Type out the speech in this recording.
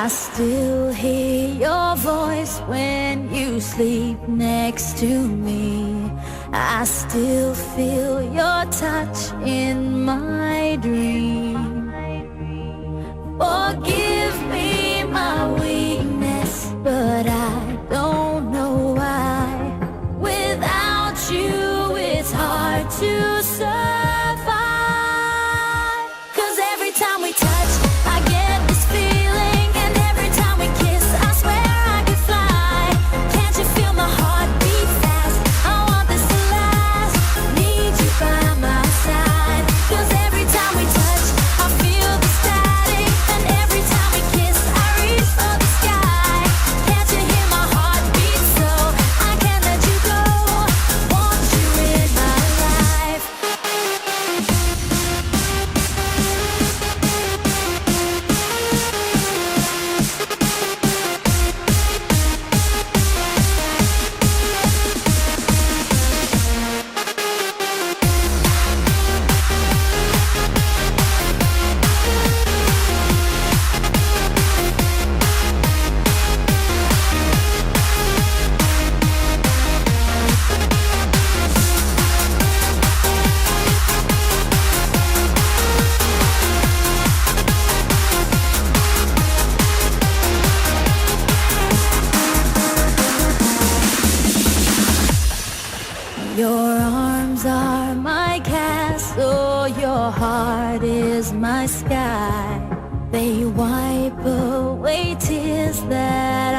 I still hear your voice when you sleep next to me. I still feel your touch in my dream. Forgive me my weakness, but I don't know why. Without you, it's hard to survive. 'Cause every time we touch, I get this feeling, and every time we kiss, I swear I could fly. Can't you feel my heart beat fast? I want this to last. Need you by my side. 'Cause every time we touch, I feel the static, and every time we kiss, I reach for the sky. Can't you hear my heart beat? So I can't let you go. Want you in my life. Your arms are my castle, your heart is my sky. They wipe away tears that